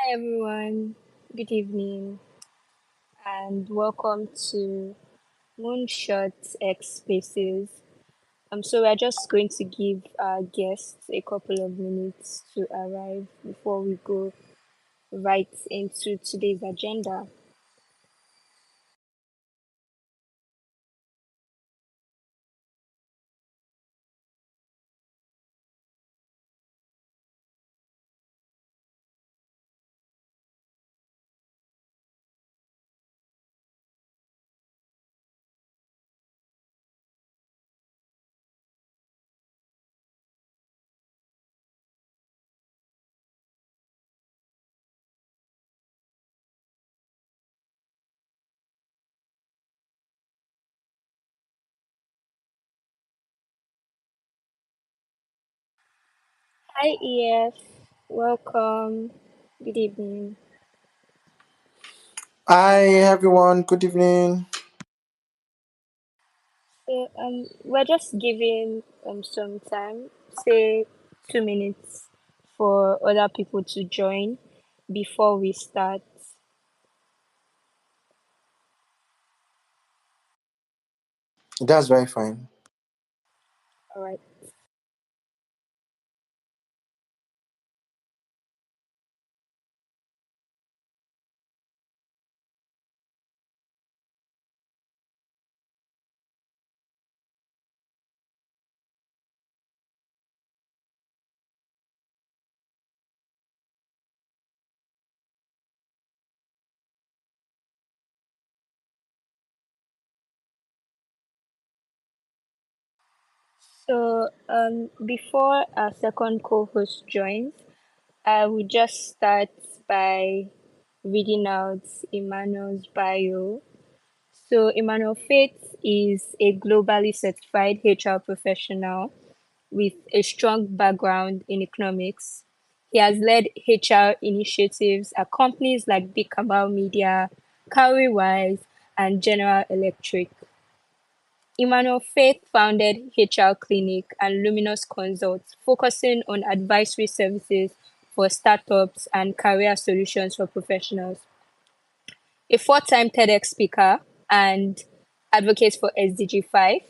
Hi everyone, good evening, and welcome to Moonshot X Spaces. So we're just going to give our guests a couple of minutes to arrive before we go right into today's agenda. Hi EF, welcome. Good evening. Hi everyone, good evening. We're just giving some time, say 2 minutes, for other people to join before we start. That's very fine. All right. Before our second co-host joins, I will just start by reading out Emmanuel's bio. So, Emmanuel Faith is a globally certified HR professional with a strong background in economics. He has led HR initiatives at companies like Big Cabal Media, Cowrywise, and General Electric. Emmanuel Faith founded HR Clinic and Luminous Consult, focusing on advisory services for startups and career solutions for professionals. A four-time TEDx speaker and advocate for SDG 5,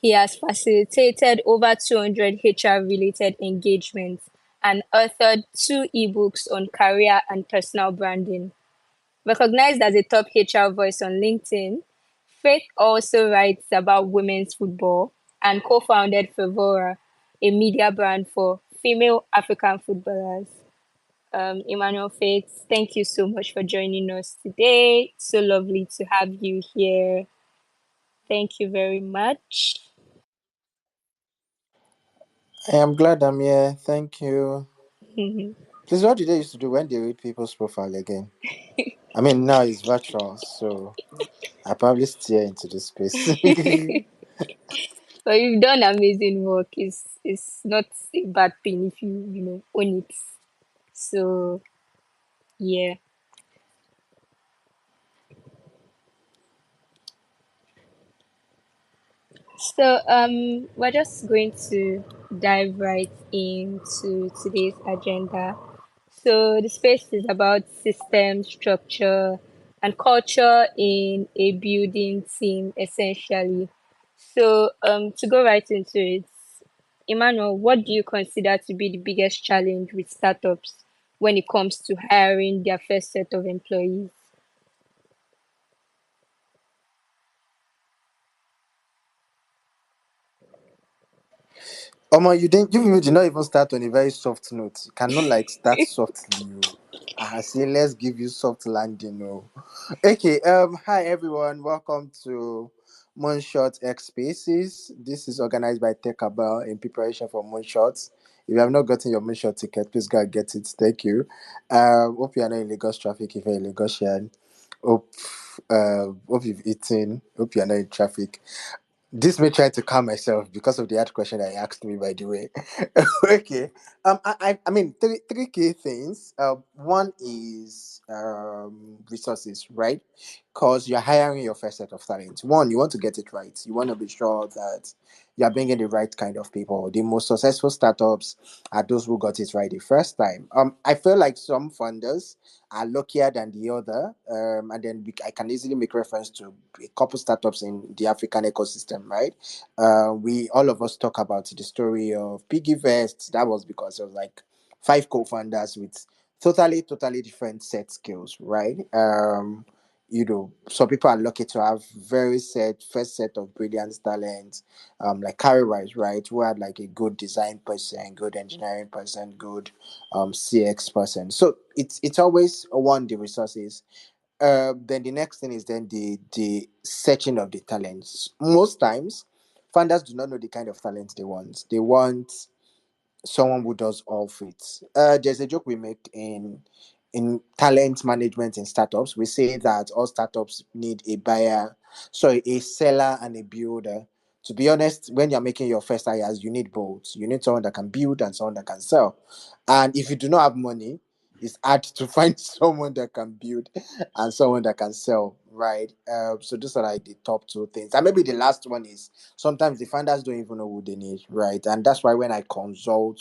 he has facilitated over 200 HR-related engagements and authored two ebooks on career and personal branding. Recognized as a top HR voice on LinkedIn, Faith also writes about women's football and co-founded Favora, a media brand for female African footballers. Emmanuel Faith, thank you so much for joining us today. So lovely to have you here. Thank you very much. I am glad I'm here. Thank you. Mhm. Please, what did they used to do when they read people's profile again? I mean, now it's virtual, so I probably steer into this space. But you've done amazing work. It's not a bad thing if you own it. So yeah. We're just going to dive right into today's agenda. So, the space is about system, structure, and culture in a building team, essentially. To go right into it, Emmanuel, what do you consider to be the biggest challenge with startups when it comes to hiring their first set of employees? Omo, you did not even start on a very soft note. You cannot like start softly. You. I say let's give you soft landing. Oh. Okay. Hi everyone. Welcome to Moonshot X Spaces. This is organized by Techabel in preparation for Moonshots. If you have not gotten your Moonshot ticket, please go and get it. Thank you. Hope you are not in Lagos traffic. If you're in Lagosian, hope hope you've eaten. Hope you are not in traffic. This may try to calm myself because of the hard question that you asked me, by the way. Okay. I mean, three key things. One is resources, right? because you're hiring your first set of talent. One, you want to get it right. You want to be sure that you're bringing the right kind of people. The most successful startups are those who got it right the first time. I feel like some funders are luckier than the other. And then I can easily make reference to a couple startups in the African ecosystem, right? We all of us talk about the story of Piggyvest. That was because it was like five co-founders with totally different set skills, right? Some people are lucky to have very set first set of brilliant talents, like Carrie Rice, right, who had like a good design person, good engineering person, good CX person. So it's always one, the resources. Then the next thing is then the searching of the talents. Most times, founders do not know the kind of talent they want. They want someone who does all fits. There's a joke we make in talent management in startups. We say that all startups need a buyer, sorry, a seller and a builder. To be honest, when you're making your first hires, you need both. You need someone that can build and someone that can sell. And if you do not have money, it's hard to find someone that can build and someone that can sell, right? So those are like the top two things. And maybe the last one is sometimes the founders don't even know who they need, right? And that's why when I consult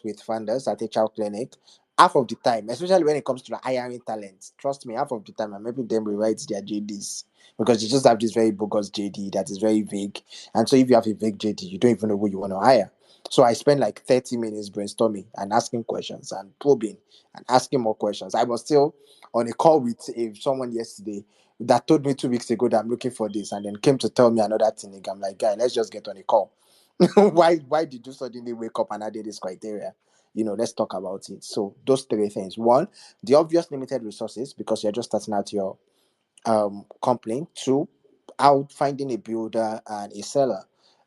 with founders at HR Clinic, half of the time, especially when it comes to the hiring talent, trust me, half of the time I'm helping them rewrite their JDs because they just have this very bogus JD that is very vague. And so if you have a vague JD, you don't even know who you want to hire. So I spend like 30 minutes brainstorming and asking questions and probing and asking more questions. I was still on a call with someone yesterday that told me 2 weeks ago that I'm looking for this and then came to tell me another thing. I'm like, guy, let's just get on a call. Why did you suddenly wake up and add this criteria? Let's talk about it. So those three things. One, the obvious limited resources because you're just starting out your company. Two, out finding a builder and a seller.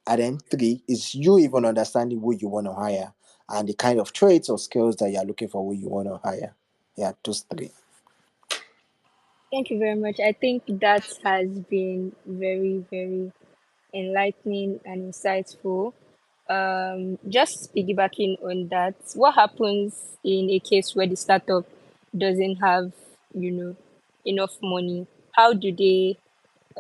And then three is you even understanding who you want to hire and the kind of traits or skills that you're looking for who you want to hire. Yeah, those three. Thank you very much. I think that has been very, very enlightening and insightful. Just piggybacking on that, what happens in a case where the startup doesn't have, you know, enough money? How do they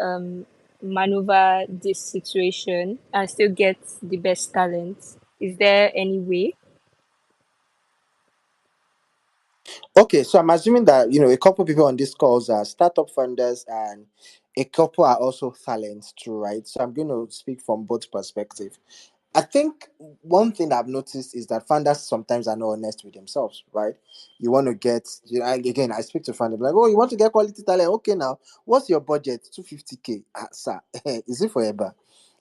um, maneuver this situation and still get the best talent? Is there any way? Okay, so I'm assuming that a couple people on this calls are startup funders and a couple are also talents too, right? So I'm going to speak from both perspectives. I think one thing I've noticed is that funders sometimes are not honest with themselves, right? You want to get, again, I speak to funders like, oh, you want to get quality talent? Okay, now, what's your budget? 250K. Sir, is it for Eba?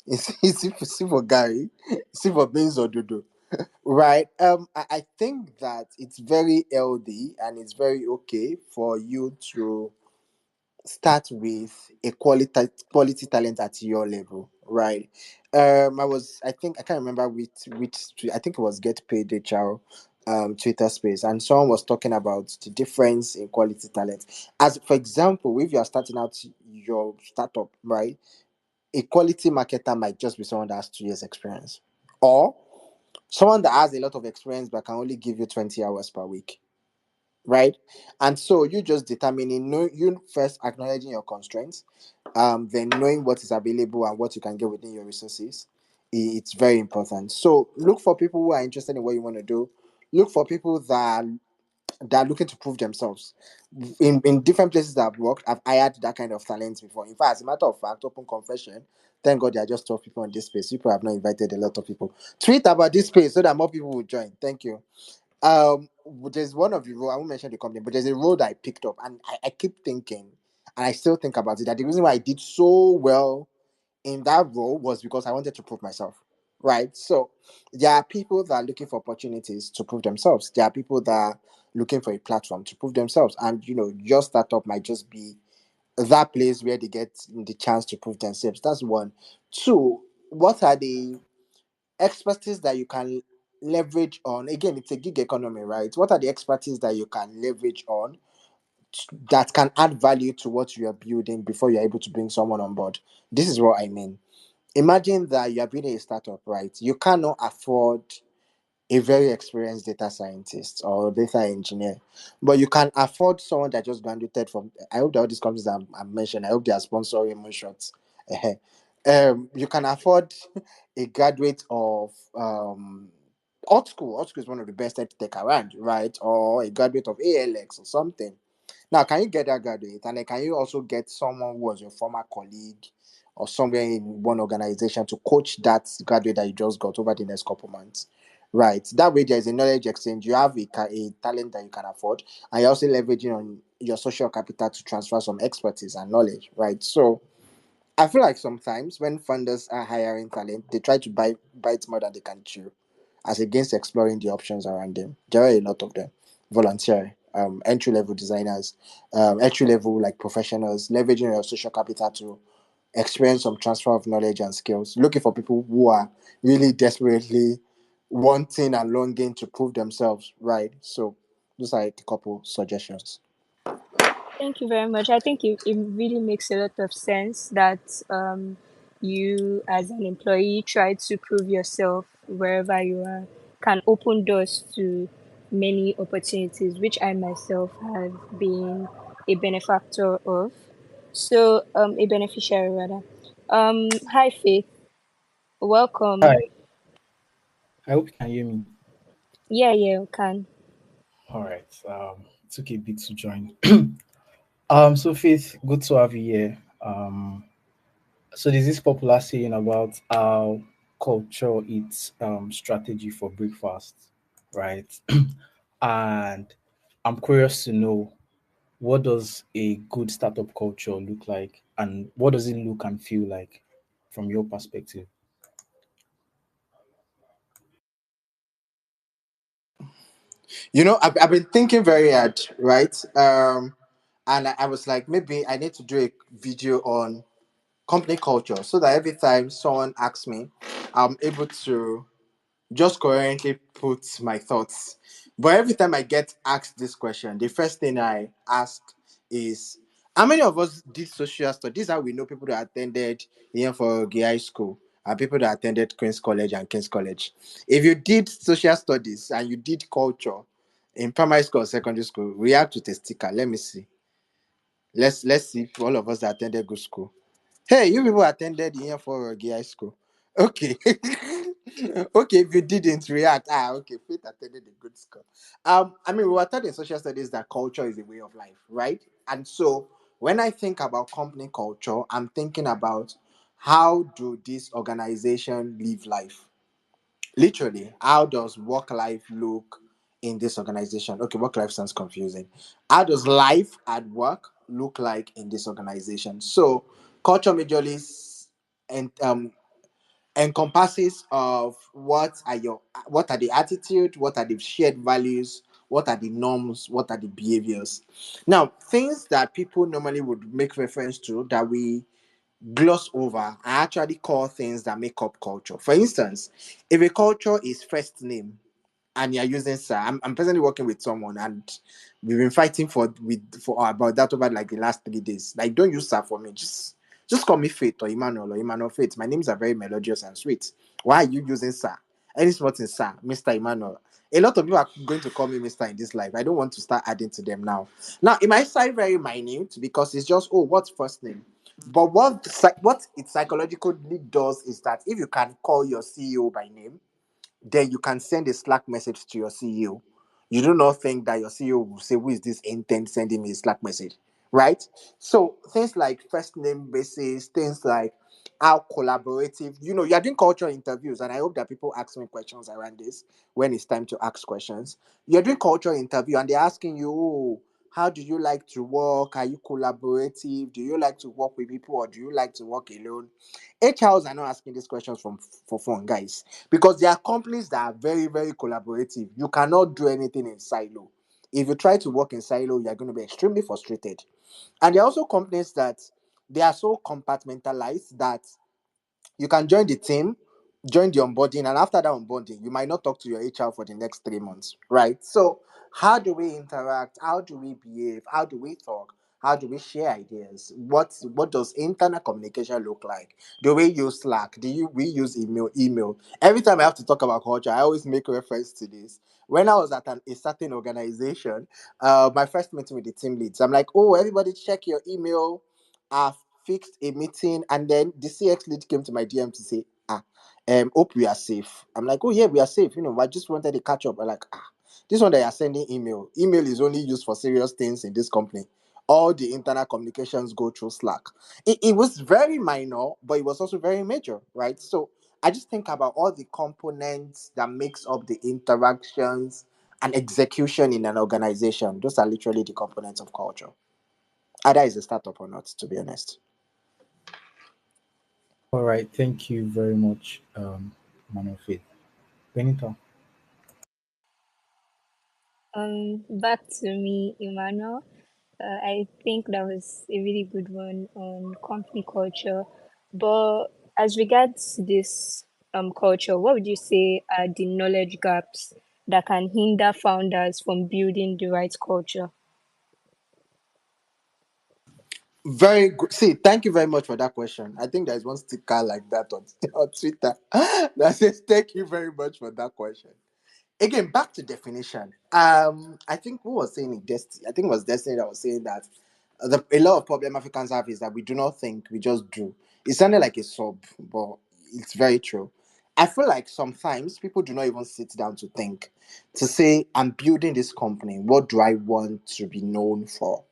Is it for Gary? Is it for Benz or Dodo? Right. I think that it's very healthy and it's very okay for you to start with a quality talent at your level, right? I think I can't remember I think it was Get Paid HR Twitter space, and someone was talking about the difference in quality talent. As for example, if you are starting out your startup, right, a quality marketer might just be someone that has 2 years experience, or someone that has a lot of experience but can only give you 20 hours per week, right? And so you just determining, you first acknowledging your constraints, then knowing what is available and what you can get within your resources. It's very important. So look for people who are interested in what you want to do. Look for people that are looking to prove themselves. In different places that I've worked, I've hired that kind of talent before. In fact, as a matter of fact, open confession, thank God there are just 12 people on this space. People have not invited a lot of people. Tweet about this space so that more people will join. Thank you. There's one of the role, I won't mention the company, but there's a role that I picked up and I keep thinking, and I still think about it, that the reason why I did so well in that role was because I wanted to prove myself. Right. So there are people that are looking for opportunities to prove themselves. There are people that are looking for a platform to prove themselves. And your startup might just be that place where they get the chance to prove themselves. That's one. Two, what are the expertise that you can leverage on? Again, it's a gig economy, right? What are the expertise that you can leverage on that can add value to what you are building before you're able to bring someone on board? This is what I mean. Imagine that you are building a startup, right? You cannot afford a very experienced data scientist or data engineer, but you can afford someone that just graduated from. I hope that all these companies that I'm mentioned, I hope they are sponsoring Moonshots. You can afford a graduate of art school. Art school is one of the best tech around, right? Or a graduate of ALX or something. Now, can you get that graduate? And then can you also get someone who was your former colleague or somewhere in one organization to coach that graduate that you just got over the next couple months? Right. That way, there's a knowledge exchange. You have a talent that you can afford, and you're also leveraging on your social capital to transfer some expertise and knowledge. Right. So, I feel like sometimes when funders are hiring talent, they try to bite more than they can chew, as against exploring the options around them. There are a lot of them. Volunteer, entry level designers, entry level like professionals, leveraging your social capital to experience some transfer of knowledge and skills. Looking for people who are really desperately wanting and longing to prove themselves, right? So those are a couple suggestions. Thank you very much. I think it really makes a lot of sense that you, as an employee, try to prove yourself wherever you are, can open doors to many opportunities, which I myself have been a benefactor of. So, a beneficiary rather. Hi, Faith. Welcome. Hi, I hope you can hear me. Yeah, yeah, you can. All right. It took a bit to join. So Faith, good to have you here. So there's this popular saying about how culture eats strategy for breakfast, right? And I'm curious to know, what does a good startup culture look like, and what does it look and feel like from your perspective? I've been thinking very hard, right? And I was like, maybe I need to do a video on company culture so that every time someone asks me, I'm able to just coherently put my thoughts. But every time I get asked this question, the first thing I ask is, how many of us did social studies? This is how we know people that attended here for GI school and people that attended Queen's College and King's College. If you did social studies and you did culture in primary school or secondary school, react with a sticker. Let me see. Let's see if all of us that attended good school. Hey, you people attended here for GI school. Okay. Okay, if you didn't react, okay, Faith attended a good school. I mean, we were taught in social studies that culture is a way of life, right? And so when I think about company culture, I'm thinking about how do this organization live life? Literally, how does work life look in this organization? Okay, work life sounds confusing. How does life at work look like in this organization? So culture majorly and encompasses of what are the attitude, what are the shared values, what are the norms, what are the behaviors. Now, things that people normally would make reference to that we gloss over are actually core things that make up culture. For instance, if a culture is first name and you're using sir, I'm presently working with someone and we've been fighting for about that over like the last 3 days. Like, don't use sir for me. Just call me Faith or Emmanuel Faith. My names are very melodious and sweet. Why are you using sir? Any spot in sir, Mr. Emmanuel. A lot of people are going to call me Mr. in this life. I don't want to start adding to them now. Now, it might sound very minute because it's just, oh, what's first name? But what it psychologically does is that if you can call your CEO by name, then you can send a Slack message to your CEO. You do not think that your CEO will say, who is this intent sending me a Slack message? Right? So things like first name basis, things like how collaborative, you're doing cultural interviews, and I hope that people ask me questions around this when it's time to ask questions. You're doing cultural interview and they're asking you, oh, how do you like to work? Are you collaborative? Do you like to work with people or do you like to work alone? HRs are not asking these questions for fun, guys, because there are companies that are very, very collaborative. You cannot do anything in silo. If you try to work in silo, you're going to be extremely frustrated. And there are also companies that they are so compartmentalized that you can join the team, join the onboarding, and after that onboarding, you might not talk to your HR for the next 3 months, right? So, how do we interact? How do we behave? How do we talk? How do we share ideas? What does internal communication look like? Do we use Slack? We use email? Every time I have to talk about culture, I always make reference to this. When I was at a certain organization, my first meeting with the team leads, I'm like, oh, everybody check your email. I've fixed a meeting, and then the CX lead came to my DM to say, hope we are safe. I'm like, oh yeah, we are safe. I just wanted to catch up. I'm like, this one that you're sending email. Email is only used for serious things in this company. All the internal communications go through Slack. It was very minor, but it was also very major, right? So I just think about all the components that makes up the interactions and execution in an organization. Those are literally the components of culture. Either is a startup or not, to be honest. All right, thank you very much, man of faith. Benito. Back to me, Emmanuel. I think that was a really good one on company culture. But as regards to this culture, what would you say are the knowledge gaps that can hinder founders from building the right culture? Very good. See, thank you very much for that question. I think there's one sticker like that on, on Twitter that says, "Thank you very much for that question." Again, back to definition. I think who was saying it? Destiny. I think it was Destiny that was saying that a lot of problem Africans have is that we do not think, we just do. It sounded like a sub, but it's very true. I feel like sometimes people do not even sit down to think, to say, I'm building this company. What do I want to be known for?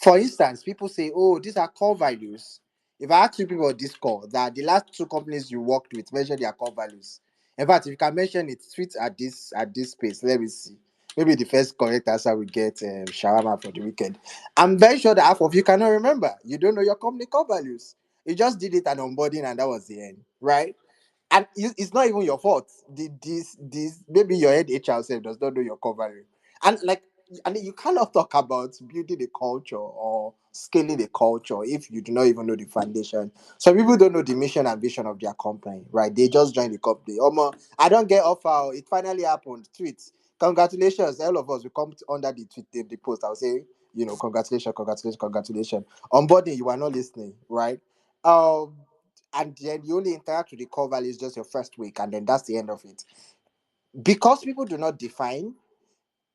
For instance, people say, "Oh, these are core values." If I ask you people on this call that the last two companies you worked with mention their core values, in fact, if you can mention it, tweet at this space. Let me see. Maybe the first correct answer we get shawarma for the weekend. I'm very sure that half of you cannot remember. You don't know your company core values. You just did it an onboarding and that was the end, right? And it's not even your fault. This maybe your head HR self does not know your coverage, and like, and you cannot talk about building a culture or scaling a culture if you do not even know the foundation. Some people don't know the mission and vision of their company, right? They just join the company. I don't get offer. Oh, it finally happened. Tweets. Congratulations, all of us. We come under the tweet, the post. I'll say, congratulations, congratulations, congratulations. Onboarding, you are not listening, right? Um, and then you only interact with the core values just your first week, and then that's the end of it. Because people do not define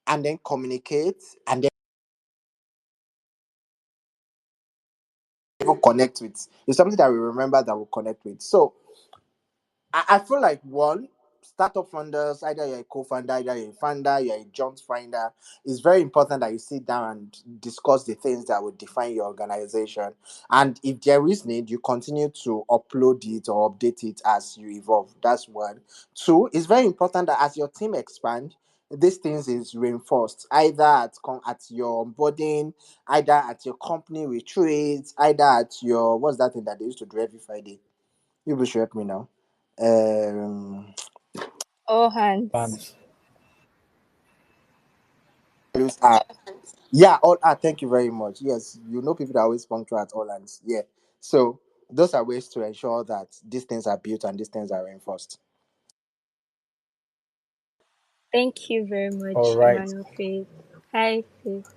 and then communicate and then even connect with, it's something that we remember that we connect with. So I feel like one, startup funders, either you're a co-founder, either you're a founder, you're a joint finder, it's very important that you sit down and discuss the things that will define your organization. And if there is need, you continue to upload it or update it as you evolve. That's one. Two, it's very important that as your team expand, these things is reinforced either at your onboarding, either at your company retreats, either at your what's that thing that they used to do every Friday. People should help me now. Um, All hands. Vance. Values are, yeah, all thank you very much. Yes, people that always punctual at all hands. Yeah. So those are ways to ensure that these things are built and these things are reinforced. Thank you very All much, right. Emmanuel Faith. Hi, Faith.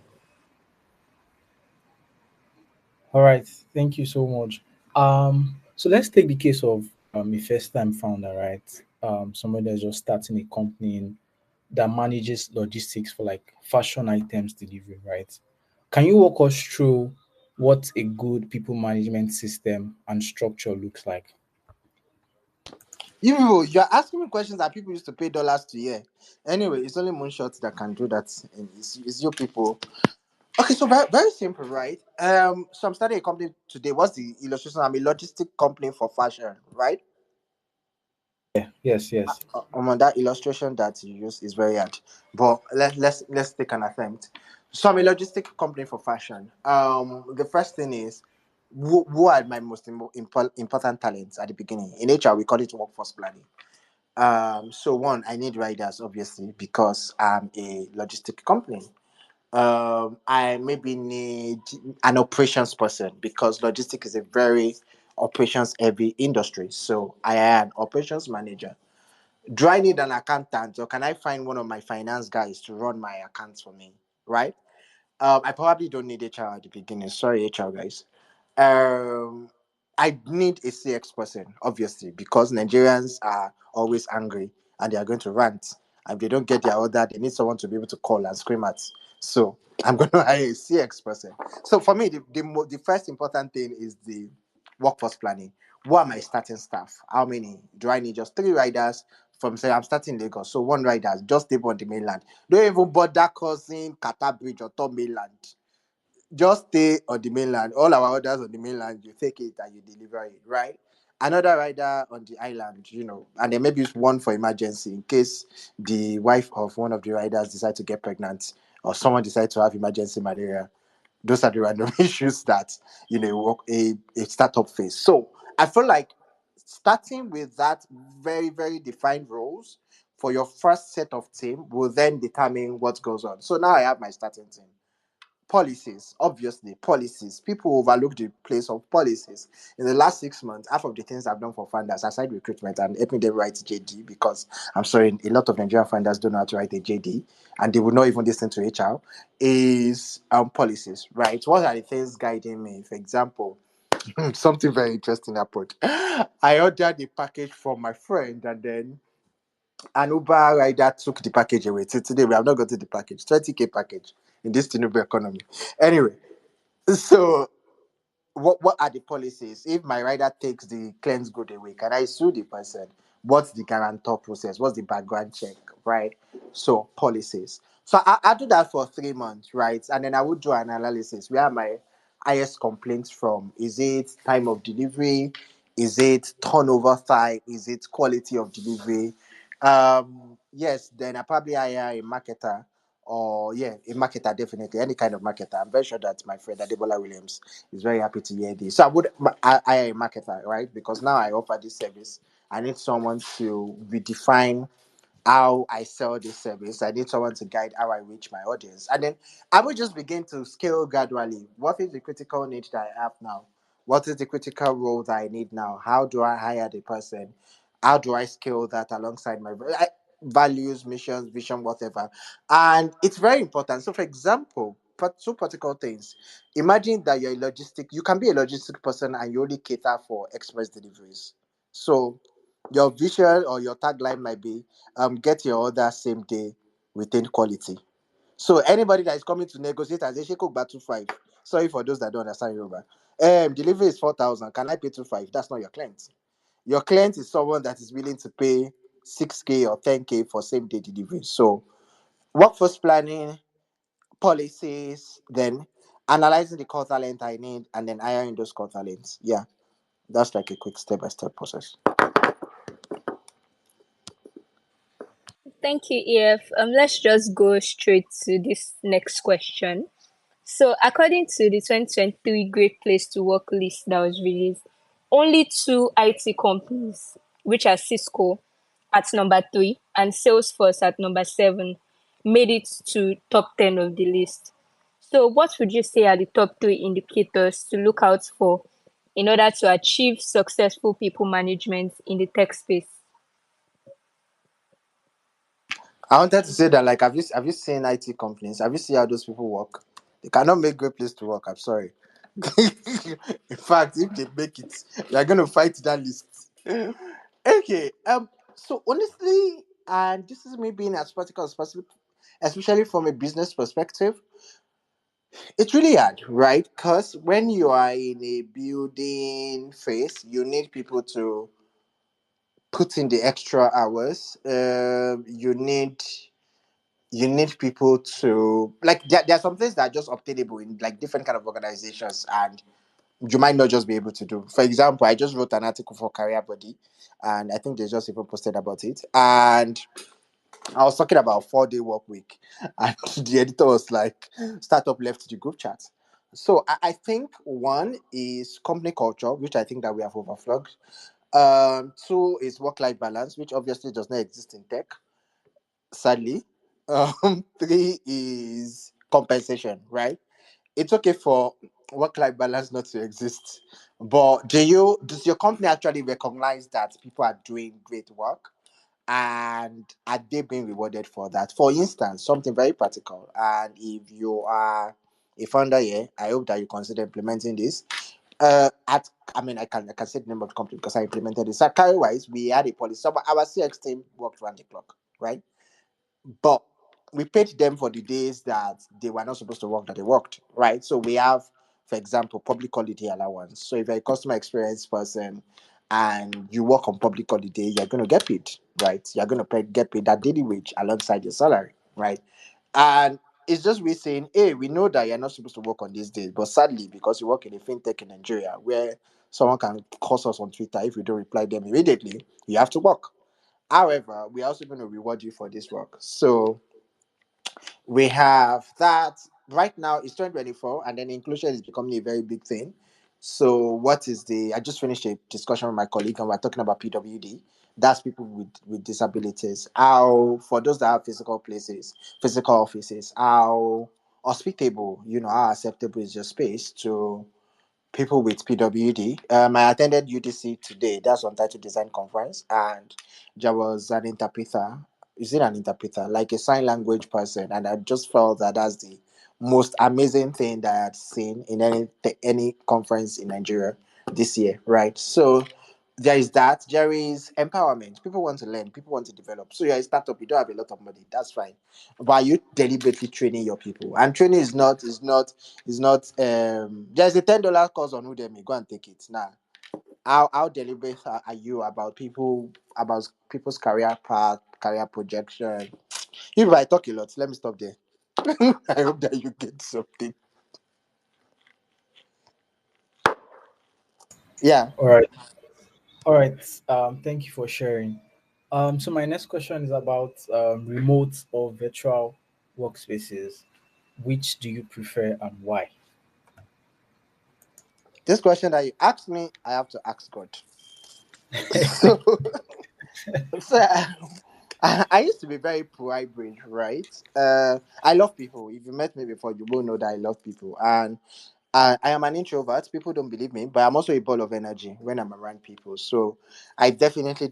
All right. Thank you so much. So let's take the case of a first time founder, right? Somebody that's just starting a company that manages logistics for like fashion items delivery, right? Can you walk us through what a good people management system and structure looks like? You're asking me questions that people used to pay dollars to hear. Anyway, it's only Moonshot that can do that. And it's you people. Okay, so very, very simple, right? So I'm starting a company today. What's the illustration? I'm a logistic company for fashion, right? Yeah, yes, yes. On that illustration that you use is very hard, but let's take an attempt. So I'm a logistic company for fashion. The first thing is, who are my most important talents at the beginning? In HR, we call it workforce planning. So one, I need riders, obviously, because I'm a logistic company. I maybe need an operations person because logistics is a very operations heavy industry. So I am an operations manager. Do I need an accountant or can I find one of my finance guys to run my accounts for me? Right? I probably don't need HR at the beginning. Sorry, HR guys. Um, I need a CX person, obviously, because Nigerians are always angry and they are going to rant. And if they don't get their order, they need someone to be able to call and scream at. So I'm going to hire a CX person. So for me, the first important thing is the workforce planning. What are my starting staff? How many? Do I need just three riders? From say I'm starting Lagos, so one rider just stay on the mainland. Don't even bother crossing Qatar Bridge or top mainland. Just stay on the mainland. All our orders on the mainland, you take it and you deliver it, right? Another rider on the island, and then maybe it's one for emergency in case the wife of one of the riders decide to get pregnant or someone decide to have emergency malaria. Those are the random issues that work a startup face. So I feel like starting with that very, very defined roles for your first set of team will then determine what goes on. So now I have my starting team. Policies, obviously, policies. People overlook the place of policies. In the last 6 months, half of the things I've done for funders, aside recruitment and helping them write JD, because I'm sorry, a lot of Nigerian funders don't know how to write a JD and they would not even listen to HR, is policies, right? What are the things guiding me? For example, something very interesting happened. I ordered a package from my friend and then an Uber rider took the package away. Till today, we have not gotten the package. 20K package in this Tinubu economy. Anyway, so what are the policies? If my rider takes the cleanse good away, can I sue the person? What's the guarantor process? What's the background check? Right? So policies. So I do that for 3 months, right? And then I would do an analysis. Where are my highest complaints from? Is it time of delivery? Is it turnover time? Is it quality of delivery? Yes, then I probably hire a marketer or yeah, a marketer definitely, any kind of marketer. I'm very sure that my friend Adebola Williams is very happy to hear this. So I a marketer, right? Because now I offer this service. I need someone to redefine how I sell this service. I need someone to guide how I reach my audience. And then I will just begin to scale gradually. What is the critical need that I have now? What is the critical role that I need now? How do I hire the person? How do I scale that alongside my values, missions, vision, whatever? And it's very important. So, for example, two practical things. Imagine that you're a logistic, you can be a logistic person and you only cater for express deliveries. So, your vision or your tagline might be get your order same day, retain quality. So anybody that is coming to negotiate and say she cook back 5. Sorry for those that don't understand Yoruba. Delivery is 4,000. Can I pay 5? That's not your client. Your client is someone that is willing to pay 6K or 10K for same day delivery. So workforce planning, policies, then analyzing the core talent I need, and then hiring those core talents. Yeah, that's like a quick step by step process. Thank you, EF. Let's just go straight to this next question. So, according to the 2023 Great Place to Work list that was released, only two IT companies, which are Cisco at number 3 and Salesforce at number 7, made it to top 10 of the list. So, what would you say are the top 3 indicators to look out for in order to achieve successful people management in the tech space? I wanted to say that, like, have you seen IT companies? Have you seen how those people work? They cannot make great place to work. I'm sorry. In fact, if they make it, they are going to fight that list. Okay. So honestly, and this is me being as practical as possible, especially from a business perspective, it's really hard, right? Because when you are in a building phase, you need people to put in the extra hours. You need people to like there are some things that are just obtainable in like different kind of organizations and you might not just be able to do. For example, I just wrote an article for Career Body and I think they just even posted about it. And I was talking about 4-day work week and the editor was like, startup left the group chat. So I think one is company culture, which I think that we have overflogged. Two is work-life balance, which obviously does not exist in tech sadly. Three is compensation, right? It's okay for work-life balance not to exist, but does your company actually recognize that people are doing great work, and are they being rewarded for that? For instance, something very practical, and if you are a founder here, I hope that you consider implementing this. At I can say the name of the company because I implemented it. So carry wise, we had a policy. So our CX team worked around the clock, right? But we paid them for the days that they were not supposed to work that they worked, right? So we have, for example, public holiday allowance. So if you're a customer experience person and you work on public holiday, you're going to get paid, right? You're going to get paid that daily wage alongside your salary, right? And it's just we saying, hey, we know that you're not supposed to work on these days, but sadly, because you work in a fintech in Nigeria where someone can curse us on Twitter if we don't reply them immediately, you have to work. However, we're also going to reward you for this work. So we have that right now. It's 2024, and then inclusion is becoming a very big thing. So, what is the? I just finished a discussion with my colleague, and we're talking about PWD. That's people with disabilities. How for those that have physical places, physical offices, how hospitable, how acceptable is your space to people with PWD. I attended UDC today. That's Untitled Design Conference, and there was an interpreter. Is it an interpreter? Like a sign language person, and I just felt that that's the most amazing thing that I had seen in any conference in Nigeria this year. Right. So there is that. There is empowerment. People want to learn. People want to develop. So you're a startup. You don't have a lot of money. That's fine. But are you deliberately training your people? And training is not there's a $10 course on Udemy. Go and take it now. How deliberate are you about people's career path, career projection? If I talk a lot, let me stop there. I hope that you get something. Yeah. All right. All right. Thank you for sharing. So my next question is about remote or virtual workspaces. Which do you prefer and why? This question that you asked me, I have to ask God. So, so I used to be very pro hybrid, right? I love people. If you met me before, you will know that I love people. And I am an introvert. People don't believe me, but I'm also a ball of energy when I'm around people. So I definitely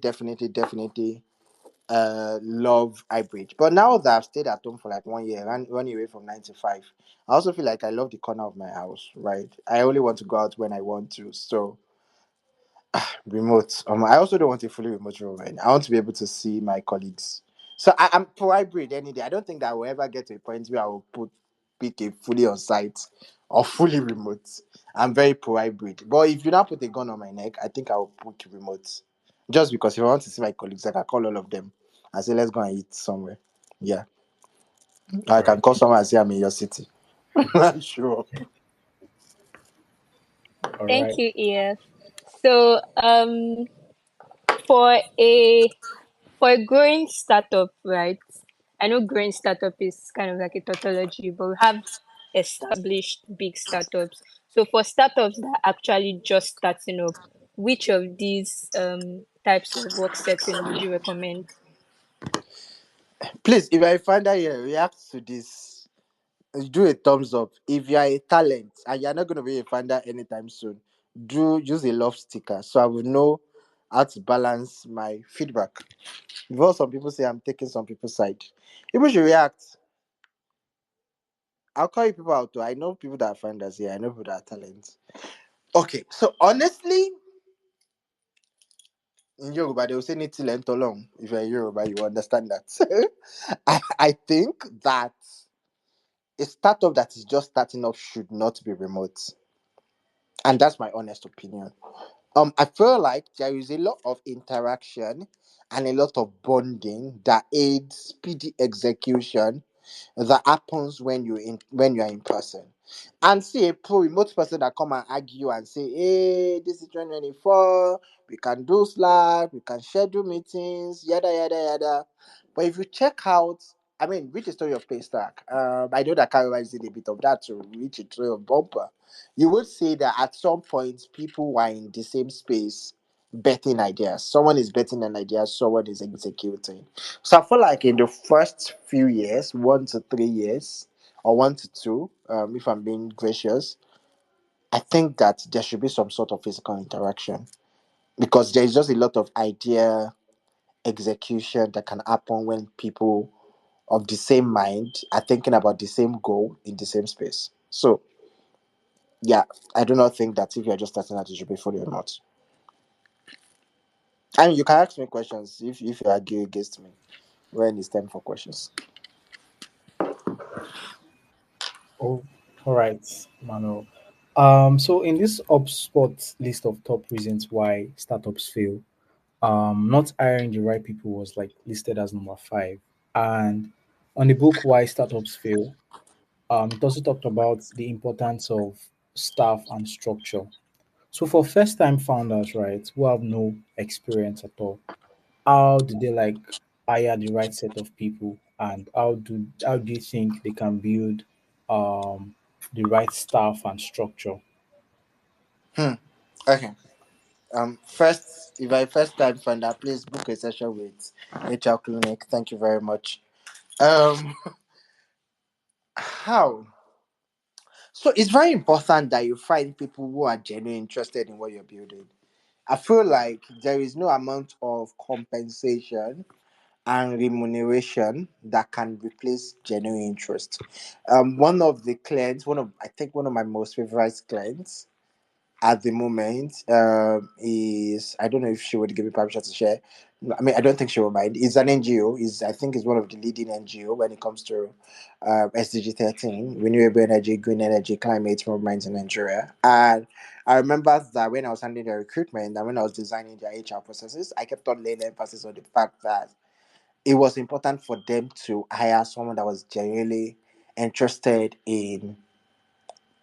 love hybrid. But now that I've stayed at home for like 1 year, run away from 9 to 5, I also feel like I love the corner of my house, right? I only want to go out when I want to. So remote. I also don't want a fully remote role, right? I want to be able to see my colleagues. So I'm pro hybrid any day. I don't think that I will ever get to a point where I will pick a fully on site or fully remote. I'm very pro hybrid. But if you now put a gun on my neck, I think I will put remote. Just because if I want to see my colleagues, I can call all of them and say, let's go and eat somewhere. Yeah. I All can right. call someone and say I'm in your city. Sure. All Thank right. you, EF. So, for a for a growing startup, right? I know growing startup is kind of like a tautology, but we have established big startups. So for startups that are actually just starting up, which of these types of work setting would you recommend? Please, if I find out here, react to this. Do a thumbs up. If you are a talent and you're not going to be a founder anytime soon, do use a love sticker so I will know how to balance my feedback. Because some people say I'm taking some people's side. People should react. I'll call you people out too. I know people that are founders here. I know people that are talents. Okay, so honestly, in Yoruba, they will say Niti long. If you're in Yoruba, you understand that. I think that a startup that is just starting up should not be remote. And that's my honest opinion. I feel like there is a lot of interaction and a lot of bonding that aids speedy execution that happens when you're in person. And see a pro remote person that come and argue and say, hey, this is 2024, we can do Slack, we can schedule meetings, yada yada yada. But if you check out, read the story of Paystack. I know that Caroline did a bit of that to reach a trail of bumper. You would say that at some point people were in the same space betting ideas. Someone is betting an idea, someone is executing. So I feel like in the first few years, 1 to 3 years, or 1 to 2, if I'm being gracious, I think that there should be some sort of physical interaction because there is just a lot of idea execution that can happen when people of the same mind are thinking about the same goal in the same space. So yeah, I do not think that if you're just starting out, you should be fully remote. I mean, you can ask me questions if you argue against me when it's time for questions. Oh, all right, Manuel. So in this HubSpot list of top reasons why startups fail, not hiring the right people was like listed as number five. And on the book Why Startups Fail, it also talked about the importance of staff and structure. So for first time founders, right, who have no experience at all, how do they like hire the right set of people, and how do you think they can build um the right staff and structure? Hmm. Okay. First, if I first time finder, please book a session with HR Clinic. Thank you very much. Um, how? So it's very important that you find people who are genuinely interested in what you're building. I feel like there is no amount of compensation and remuneration that can replace genuine interest. One of the clients, I think one of my most favorite clients at the moment is, I don't know if she would give me permission to share. I mean, I don't think she will mind. It's an NGO. Is I think is one of the leading NGO when it comes to SDG 13, renewable energy, green energy, climate movements in Nigeria. And I remember that when I was handling the recruitment and when I was designing their HR processes, I kept on laying emphasis on the fact that it was important for them to hire someone that was genuinely interested in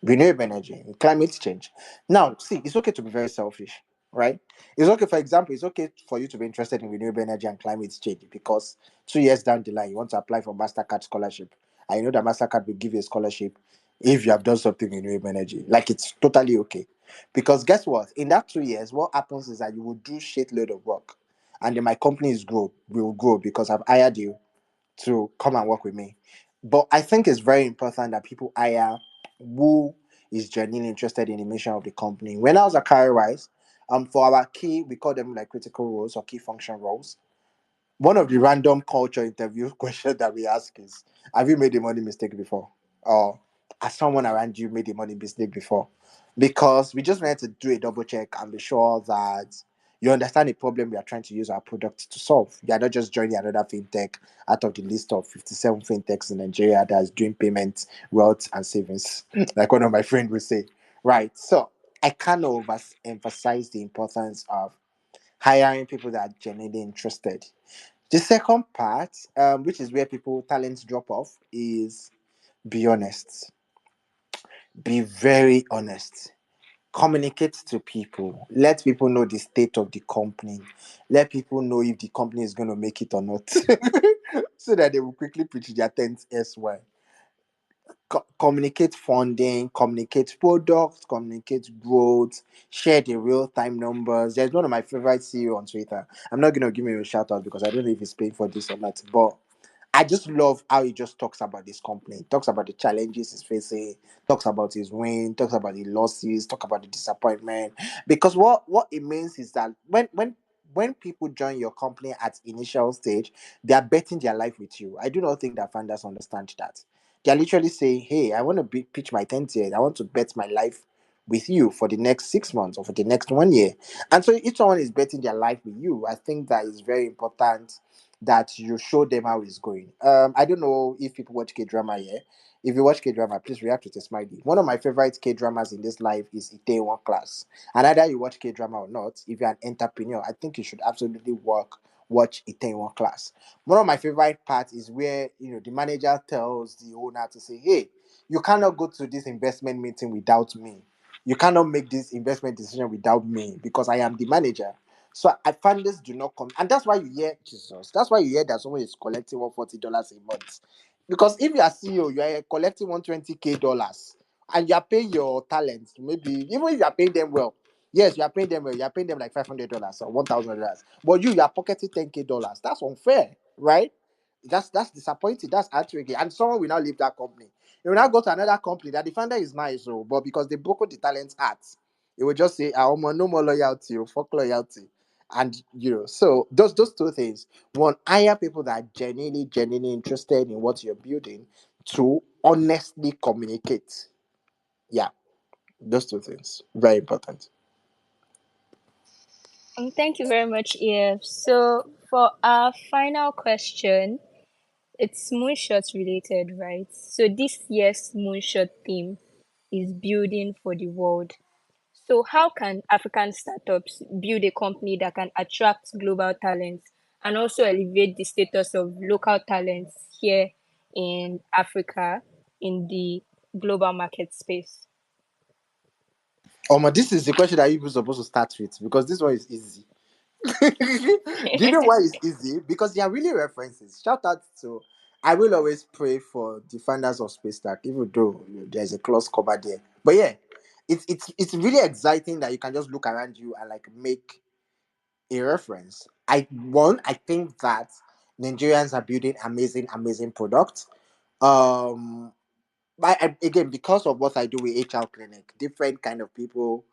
renewable energy, climate change. Now, see, it's okay to be very selfish, right? It's okay, for example, it's okay for you to be interested in renewable energy and climate change because 2 years down the line, you want to apply for MasterCard scholarship. And you know that MasterCard will give you a scholarship if you have done something in renewable energy. Like, it's totally okay. Because guess what? In that 2 years, what happens is that you will do shitload of work. And then my company will grow because I've hired you to come and work with me. But I think it's very important that people hire who is genuinely interested in the mission of the company. When I was at CarryWise, for our key, we call them like critical roles or key function roles. One of the random culture interview questions that we ask is, have you made a money mistake before? Or has someone around you made a money mistake before? Because we just wanted to do a double check and be sure that you understand the problem we are trying to use our product to solve. You are not just joining another fintech out of the list of 57 fintechs in Nigeria that's doing payments, wealth, and savings, like one of my friends would say. Right. So I can't overemphasize the importance of hiring people that are genuinely interested. The second part, which is where people talents drop off, is be honest. Be very honest. Communicate to people. Let people know the state of the company. Let people know if the company is going to make it or not, so that they will quickly pitch their tents elsewhere. Communicate funding, communicate products, communicate growth, share the real time numbers. There's one of my favorite CEO on Twitter. I'm not going to give him a shout out because I don't know if he's paying for this or not, but I just love how he just talks about this company, talks about the challenges he's facing, talks about his win, talks about the losses, talk about the disappointment. Because what it means is that when people join your company at initial stage, they are betting their life with you. I do not think that founders understand that. They are literally saying, "Hey, I want to pitch my 10th year. I want to bet my life with you for the next 6 months or for the next 1 year." And so each one is betting their life with you. I think that is very important that you show them how it's going. I don't know if people watch K drama here. If you watch K drama, please react with a smiley. One of my favorite K dramas in this life is Itaewon Class. And either you watch K drama or not, if you're an entrepreneur, I think you should absolutely watch Itaewon Class. One of my favorite parts is where the manager tells the owner to say, "Hey, you cannot go to this investment meeting without me. You cannot make this investment decision without me because I am the manager." So I find this do not come, and that's why you hear Jesus. That's why you hear that someone is collecting $140 a month. Because if you are CEO, you are collecting $120K, and you are paying your talents. Maybe even if you are paying them well, yes, you are paying them well. You are paying them like $500 or $1,000, but you are pocketing $10K. That's unfair, right? That's disappointing. That's outrageous. And someone will now leave that company. He will now go to another company that the founder is nice, so but because they broke the talent's hearts, it will just say, "I want no more loyalty, or fuck loyalty." And so those two things. One, hire people that are genuinely interested in what you're building. Two, honestly communicate. Yeah, those two things very important. Thank you very much, EF. So for our final question, it's moonshot related, right? So this year's moonshot theme is building for the world. So how can African startups build a company that can attract global talents and also elevate the status of local talents here in Africa in the global market space? This is the question that you were supposed to start with because this one is easy. Do you know why it's easy? Because they are really references. Shout out to I will always pray for the founders of Space Stack, even though there's a clause cover there. But yeah, it's really exciting that you can just look around you and like make a reference. I think that Nigerians are building amazing products. Um again, because of what I do with HR clinic, different kind of people,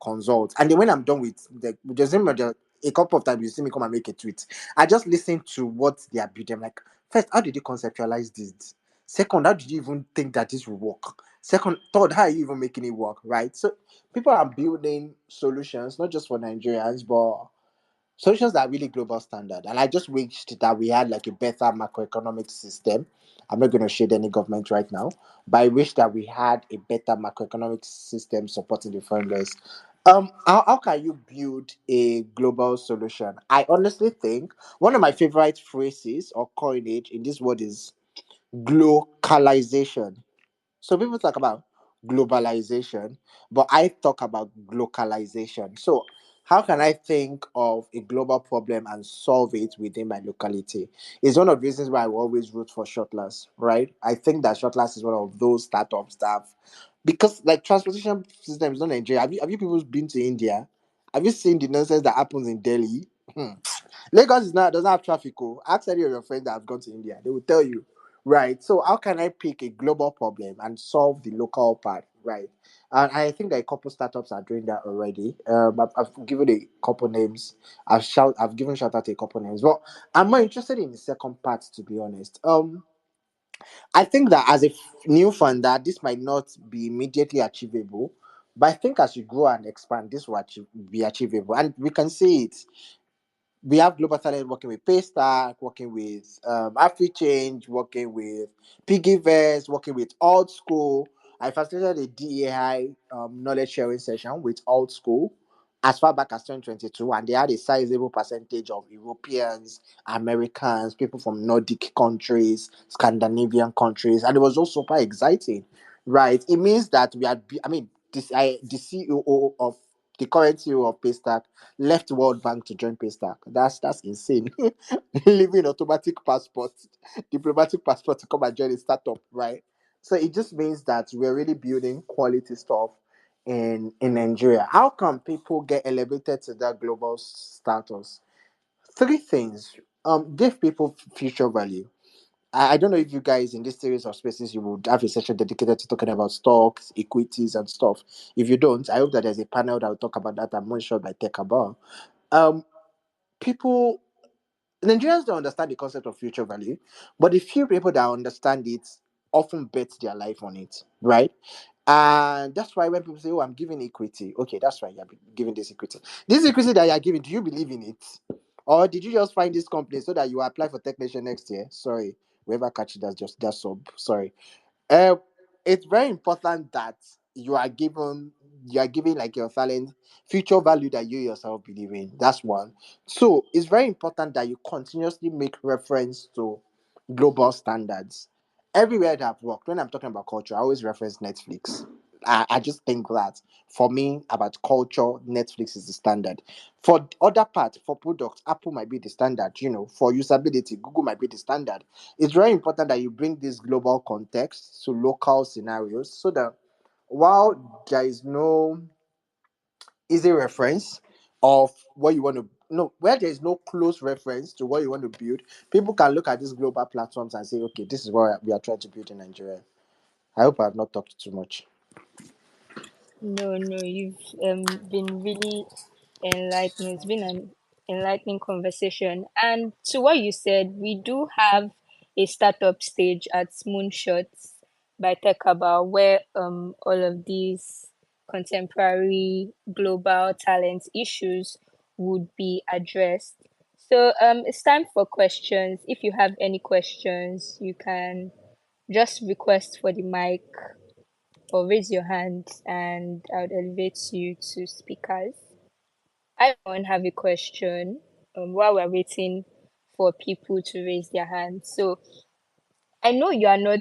consult. And then when I'm done with just remember a couple of times you see me come and make a tweet. I just listen to what they are building. I'm like, first, how did you conceptualize this? Second, how did you even think that this will work? Second, third, how are you even making it work? Right. So people are building solutions, not just for Nigerians, but solutions that are really global standard. And I just wished that we had like a better macroeconomic system. I'm not going to shade any government right now, but I wish that we had a better macroeconomic system supporting the founders. How can you build a global solution? I honestly think one of my favorite phrases or coinage in this word is glocalization. So people talk about globalization, but I talk about localization. So how can I think of a global problem and solve it within my locality? It's one of the reasons why I will always root for Shortless, right? I think that Shortless is one of those startups that because like transportation system is not Nigeria. Have you people been to India? Have you seen the nonsense that happens in Delhi? Hmm. Lagos is not doesn't have traffic. Oh, ask any of your friends that have gone to India. They will tell you. Right. So how can I pick a global problem and solve the local part? Right. And I think that a couple startups are doing that already. I've given a couple names. I've given shout out to a couple names. But I'm more interested in the second part to be honest. I think that as a new founder, this might not be immediately achievable. But I think as you grow and expand, this will be achievable. And we can see it. We have global talent working with Paystack, working with AfriChange, working with Piggyverse, working with Old School. I facilitated a DEI knowledge sharing session with Old School as far back as 2022, and they had a sizable percentage of Europeans, Americans, people from Nordic countries, Scandinavian countries, and it was also super exciting, right? It means that I mean, the CEO of the current CEO of Paystack left World Bank to join Paystack. That's insane. Leaving automatic passport, diplomatic passport to come and join a startup, right? So it just means that we're really building quality stuff in Nigeria. How can people get elevated to that global status? Three things. Give people future value. I don't know if you guys in this series of spaces you would have a session dedicated to talking about stocks, equities, and stuff. If you don't, I hope that there's a panel that will talk about that. I'm not sure by Tech about. Um, people Nigerians don't understand the concept of future value, but the few people that understand it often bet their life on it, right? And that's why when people say, "Oh, I'm giving equity," okay, that's right, you're giving this equity. This equity that you're giving, do you believe in it, or did you just find this company so that you apply for Tech Nation next year? Sorry, whoever catch it, that's just that sub. Sorry. uh, it's very important that you are giving like your talent future value that you yourself believe in. That's one. So it's very important that you continuously make reference to global standards. Everywhere that I've worked, when I'm talking about culture, I always reference Netflix. I just think that for me, about culture, Netflix is the standard. For other part, for products, Apple might be the standard. For usability, Google might be the standard. It's very important that you bring this global context to local scenarios so that while there is no easy reference of what you want to no where there is no close reference to what you want to build, people can look at these global platforms and say, okay, this is what we are trying to build in Nigeria. I hope I have not talked too much. No, no, you've been really enlightening. It's been an enlightening conversation. And to what you said, we do have a startup stage at Moonshots by Tech about where all of these contemporary global talent issues would be addressed. So it's time for questions. If you have any questions, you can just request for the mic or raise your hand and I would elevate you to speakers. I don't have a question while we're waiting for people to raise their hands. So I know you are not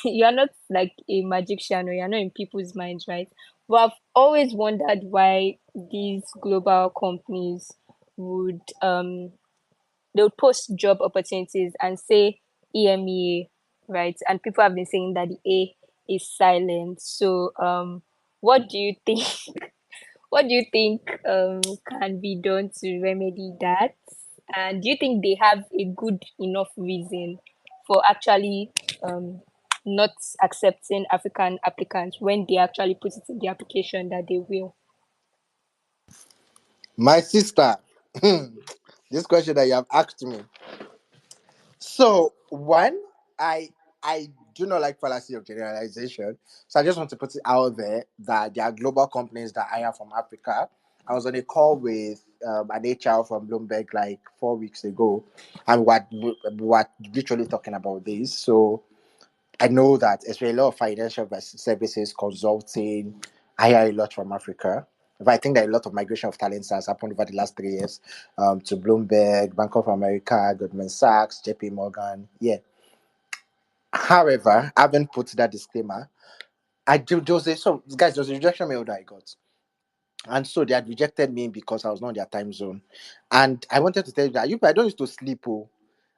you are not like a magician or you're not in people's minds, right? But I've always wondered why these global companies would they would post job opportunities and say EMEA, right? And people have been saying that the A is silent. So what do you think what do you think can be done to remedy that? And do you think they have a good enough reason for actually um, not accepting African applicants when they actually put it in the application that they will? My sister, this question that you have asked me. So one, I I do not like fallacy of generalization. So I just want to put it out there that there are global companies that hire from Africa. I was on a call with an HR from Bloomberg like 4 weeks ago, and we were literally talking about this. So I know that especially a lot of financial services, consulting, hire a lot from Africa. But I think that a lot of migration of talents has happened over the last 3 years to Bloomberg, Bank of America, Goldman Sachs, JP Morgan. Yeah. However, having put that disclaimer, I do just so guys, there was a rejection mail that I got. And so they had rejected me because I was not in their time zone. And I wanted to tell you that I don't used to sleep. Oh.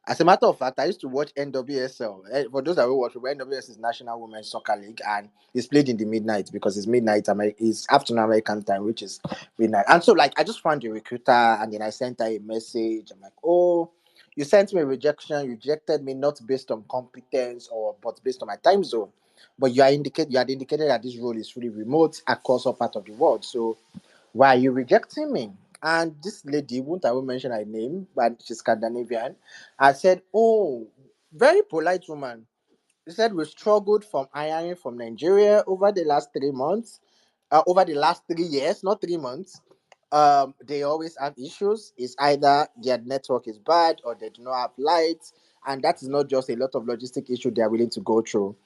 As a matter of fact, I used to watch NWSL. For those that will watch, NWSL is National Women's Soccer League, and it's played in the midnight because it's midnight, it's afternoon American time, which is midnight. And so, like, I just found the recruiter, and then I sent her a message. I'm like, oh, you sent me a rejection. You rejected me not based on competence or but based on my time zone. But you had indicated that this role is fully remote across all part of the world. So why are you rejecting me? And this lady, won't I will mention her name, but she's Scandinavian. I said, oh, very polite woman. She said we struggled from hiring from Nigeria over the last 3 months, over the last 3 years, not 3 months. They always have issues. It's either their network is bad or they do not have lights, and that is not just a lot of logistic issue they are willing to go through.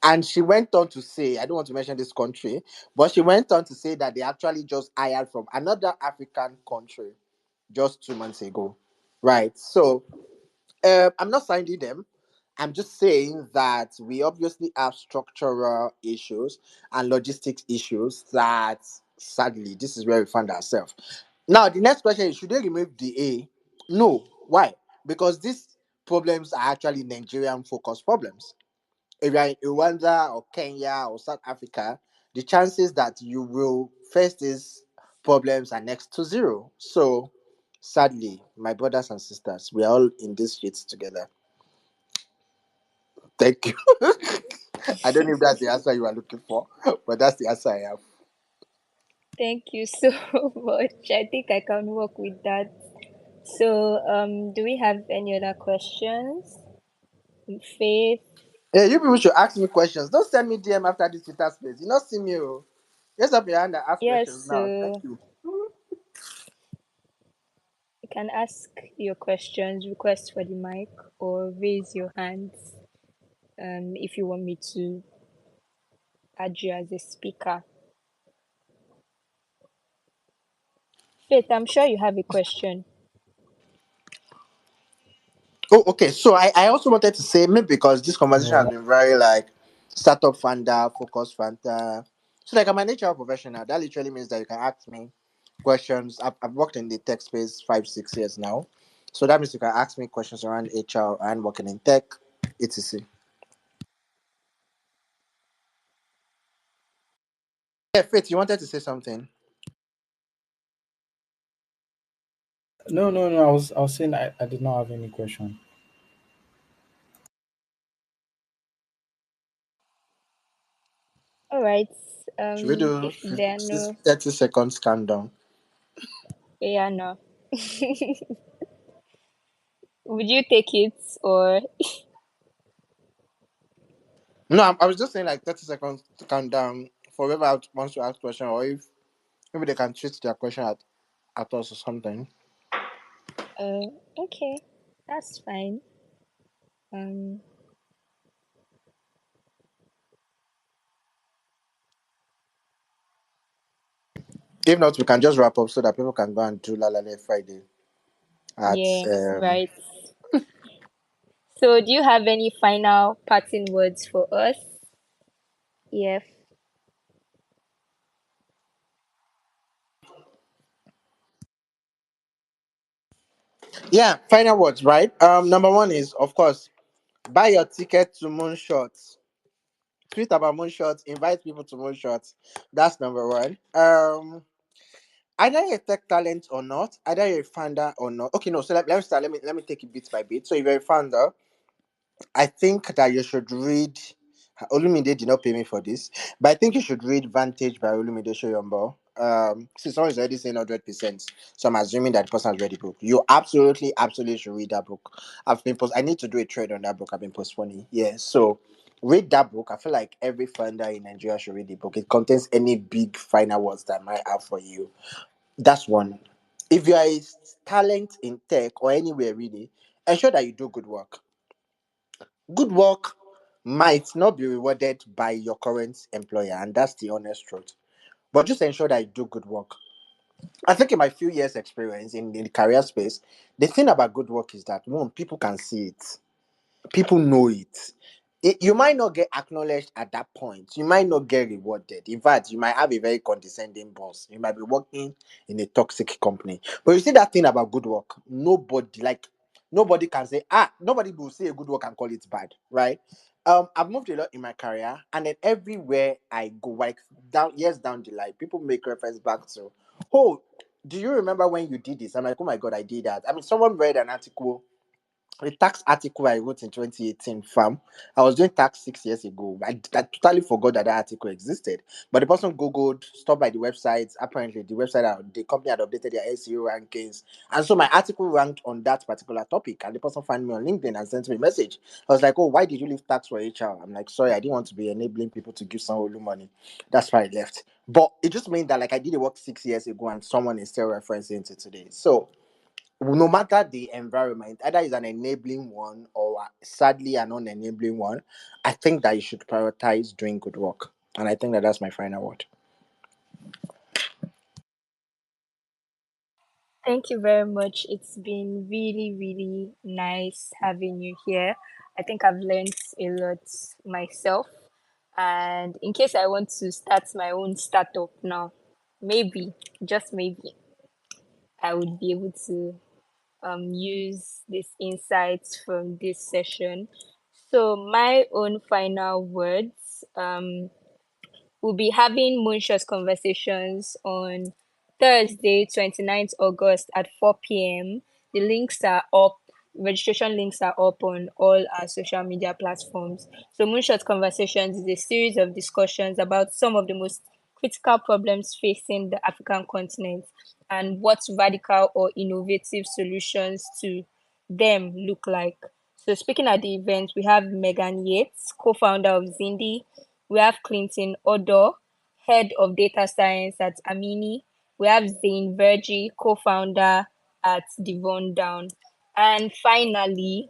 And she went on to say, I don't want to mention this country, but she went on to say that they actually just hired from another African country just 2 months ago. Right. So I'm not signing them. I'm just saying that we obviously have structural issues and logistics issues that sadly this is where we find ourselves. Now the next question is should they remove the A? No. Why? Because these problems are actually Nigerian focused problems. If you're in Rwanda or Kenya or South Africa, the chances that you will face these problems are next to zero. So, sadly, my brothers and sisters, we are all in this shit together. Thank you. I don't know if that's the answer you are looking for, but that's the answer I have. Thank you so much. I think I can work with that. So, do we have any other questions? Faith, Hey, you people should ask me questions. Don't send me DM after this Twitter space. You not see me. Oh. Just up your hand and ask questions yes, now. Thank so you. you can ask your questions, request for the mic, or raise your hands if you want me to add you as a speaker. Faith, I'm sure you have a question. Oh, okay. So I also wanted to say maybe because this conversation has Yeah. been very like startup founder, focus founder. So like I'm an HR professional. That literally means that you can ask me questions. I've worked in the tech space 5, 6 years now. So that means you can ask me questions around HR and working in tech, etc. Yeah, Faith, you wanted to say something. No, no, no. I was saying I did not have any question. All right. Should we do If there are 30 seconds countdown? yeah, no. Would you take it or No, I was just saying like 30 seconds to count down for whoever wants to ask question, or if maybe they can treat their question at us or something. Uh, okay, that's fine. Um, If not, we can just wrap up so that people can go and do La La Land Friday at yeah, right. So, do you have any final parting words for us? Yeah. yeah, final words, right? Number one is of course buy your ticket to Moonshot. Tweet about Moonshots, invite people to Moonshots. That's number one. Either you're a tech talent or not, either you're a founder or not. Okay, no. So let me start. Let me take it bit by bit. So if you're a founder, I think that you should read. Olumide did not pay me for this, but I think you should read Vantage by Olumide Shoyombo. Since someone is already saying 100%, so I'm assuming that the person has read the book. You absolutely should read that book. I need to do a trade on that book. I've been postponing. Yeah, so read that book. I feel like every founder in Nigeria should read the book. It contains any big final words that I might have for you. That's one. If you are a talent in tech or anywhere really, ensure that you do good work. Good work might not be rewarded by your current employer, and that's the honest truth. But just ensure that you do good work. I think in my few years' experience in the career space, the thing about good work is that one, people can see it, people know it. You might not get acknowledged at that point. You might not get rewarded. In fact, you might have a very condescending boss. You might be working in a toxic company. But you see that thing about good work. Nobody can say, nobody will say a good work and call it bad, right? I've moved a lot in my career, and then everywhere I go, like down the line, people make reference back to, oh, do you remember when you did this? I'm like, oh my god, I did that. I mean, someone read an article, a tax article I wrote in 2018, fam. I was doing tax 6 years ago. I totally forgot that article existed. But the person Googled, stopped by the website. Apparently, the company had updated their SEO rankings. And so my article ranked on that particular topic. And the person found me on LinkedIn and sent me a message. I was like, oh, why did you leave tax for HR? I'm like, sorry, I didn't want to be enabling people to give Sanwo-Olu money. That's why I left. But it just means that like I did the work 6 years ago and someone is still referencing to today. So no matter the environment, either it's an enabling one or sadly an unenabling one, I think that you should prioritize doing good work. And I think that that's my final word. Thank you very much. It's been really, really nice having you here. I think I've learned a lot myself. And in case I want to start my own startup now, maybe, just maybe, I would be able to use these insights from this session. So, my own final words. We'll be having Moonshot conversations on Thursday, 29th August at 4 p.m. The links are up, registration links are up on all our social media platforms. So, Moonshot Conversations is a series of discussions about some of the most critical problems facing the African continent and what radical or innovative solutions to them look like. So, speaking at the event, we have Megan Yates, co founder of Zindi. We have Clinton Odo, head of data science at Amini. We have Zane Vergi, co-founder at Devon Down. And finally,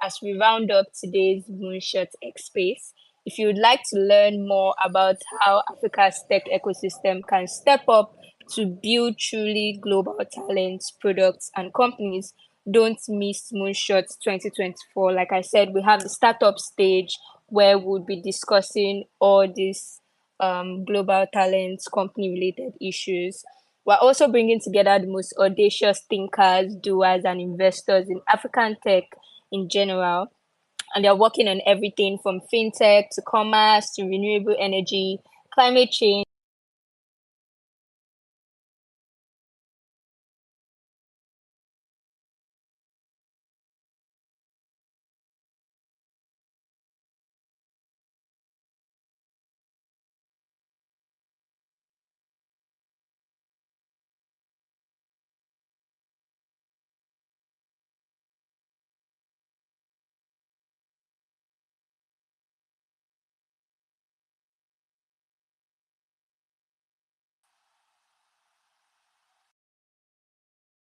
as we round up today's Moonshot X Space, if you would like to learn more about how Africa's tech ecosystem can step up to build truly global talents, products, and companies, don't miss Moonshot 2024. Like I said, we have the startup stage where we'll be discussing all these global talents, company related issues. We're also bringing together the most audacious thinkers, doers, and investors in African tech in general. And they're working on everything from fintech to commerce to renewable energy, climate change